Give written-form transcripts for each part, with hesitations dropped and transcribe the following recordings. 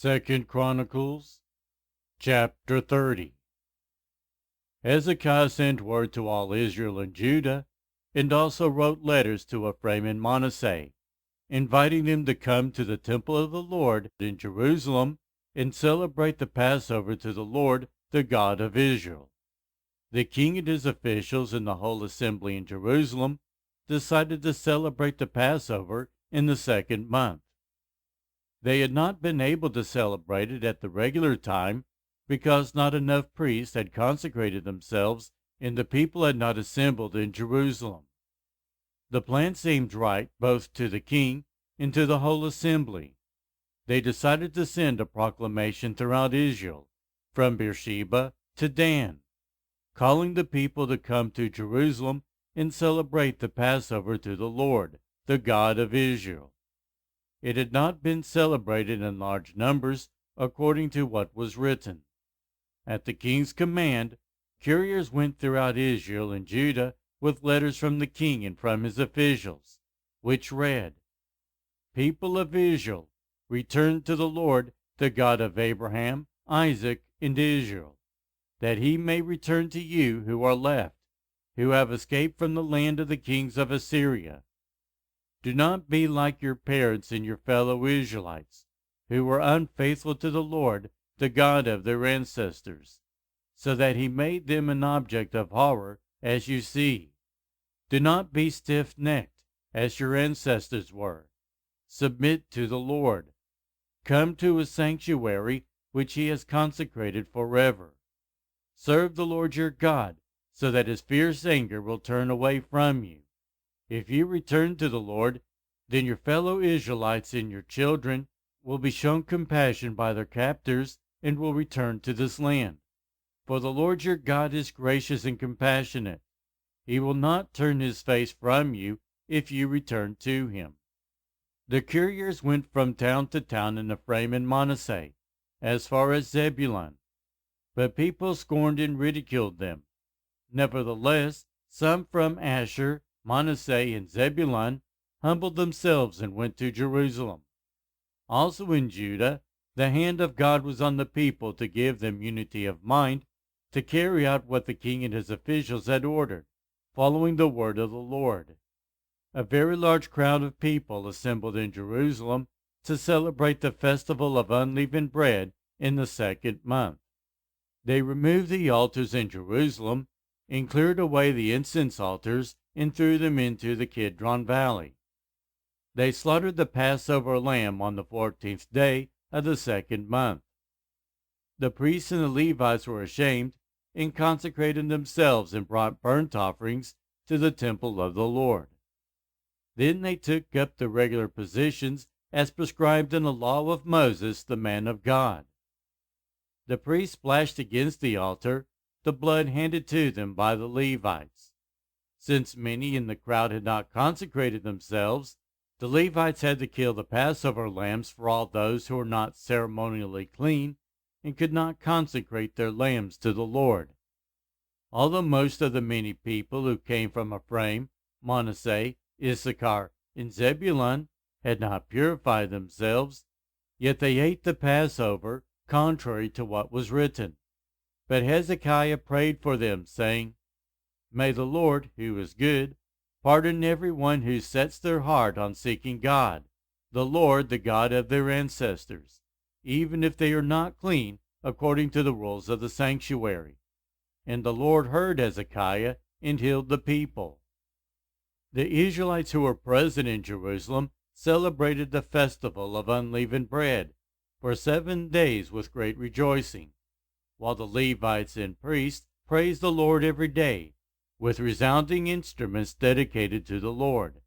Second Chronicles, chapter 30. Hezekiah sent word to all Israel and Judah, and also wrote letters to Ephraim and Manasseh, inviting them to come to the temple of the Lord in Jerusalem and celebrate the Passover to the Lord, the God of Israel. The king and his officials and the whole assembly in Jerusalem decided to celebrate the Passover in the second month. They had not been able to celebrate it at the regular time because not enough priests had consecrated themselves and the people had not assembled in Jerusalem. The plan seemed right both to the king and to the whole assembly. They decided to send a proclamation throughout Israel, from Beersheba to Dan, calling the people to come to Jerusalem and celebrate the Passover to the Lord, the God of Israel. It had not been celebrated in large numbers according to what was written. At the king's command, couriers went throughout Israel and Judah with letters from the king and from his officials, which read, "People of Israel, return to the Lord, the God of Abraham, Isaac, and Israel, that he may return to you who are left, who have escaped from the land of the kings of Assyria. Do not be like your parents and your fellow Israelites, who were unfaithful to the Lord, the God of their ancestors, so that he made them an object of horror, as you see. Do not be stiff-necked, as your ancestors were. Submit to the Lord. Come to his sanctuary, which he has consecrated forever. Serve the Lord your God, so that his fierce anger will turn away from you. If you return to the Lord, then your fellow Israelites and your children will be shown compassion by their captors and will return to this land. For the Lord your God is gracious and compassionate. He will not turn his face from you if you return to him." The couriers went from town to town in Ephraim and Manasseh, as far as Zebulun, but people scorned and ridiculed them. Nevertheless, some from Asher, Manasseh, and Zebulun humbled themselves and went to Jerusalem. Also in Judah, the hand of God was on the people to give them unity of mind to carry out what the king and his officials had ordered, following the word of the Lord. A very large crowd of people assembled in Jerusalem to celebrate the festival of unleavened bread in the second month. They removed the altars in Jerusalem and cleared away the incense altars and threw them into the Kidron Valley. They slaughtered the Passover lamb on the 14th day of the second month. The priests and the Levites were ashamed and consecrated themselves and brought burnt offerings to the temple of the Lord. Then they took up the regular positions as prescribed in the law of Moses, the man of God. The priests splashed against the altar the blood handed to them by the Levites. Since many in the crowd had not consecrated themselves, the Levites had to kill the Passover lambs for all those who were not ceremonially clean and could not consecrate their lambs to the Lord. Although most of the many people who came from Ephraim, Manasseh, Issachar, and Zebulun had not purified themselves, yet they ate the Passover contrary to what was written. But Hezekiah prayed for them, saying, "May the Lord, who is good, pardon every one who sets their heart on seeking God, the Lord, the God of their ancestors, even if they are not clean according to the rules of the sanctuary." And the Lord heard Hezekiah and healed the people. The Israelites who were present in Jerusalem celebrated the festival of unleavened bread for 7 days with great rejoicing, while the Levites and priests praised the Lord every day with resounding instruments dedicated to the Lord.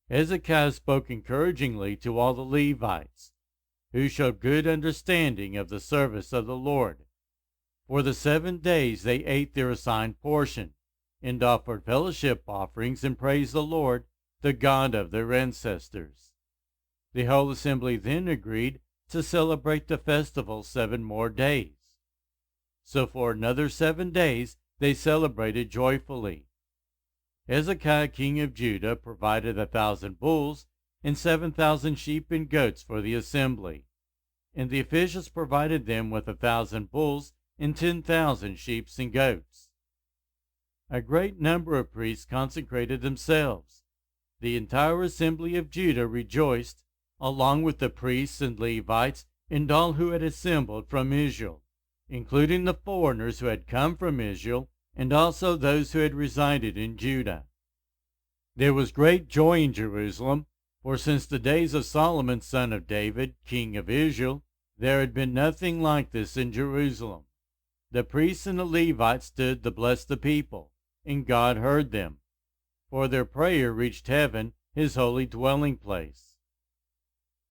Hezekiah spoke encouragingly to all the Levites, who showed good understanding of the service of the Lord. For the 7 days they ate their assigned portion, and offered fellowship offerings and praised the Lord, the God of their ancestors. The whole assembly then agreed to celebrate the festival 7 more days. So for another 7 days they celebrated joyfully. Hezekiah king of Judah provided 1,000 bulls and 7,000 sheep and goats for the assembly. and the officials provided them with 1,000 bulls and 10,000 sheep and goats. A great number of priests consecrated themselves. The entire assembly of Judah rejoiced, along with the priests and Levites and all who had assembled from Israel, including the foreigners who had come from Israel, and also those who had resided in Judah. There was great joy in Jerusalem, for since the days of Solomon son of David, king of Israel, there had been nothing like this in Jerusalem. The priests and the Levites stood to bless the people, and God heard them, for their prayer reached heaven, his holy dwelling place.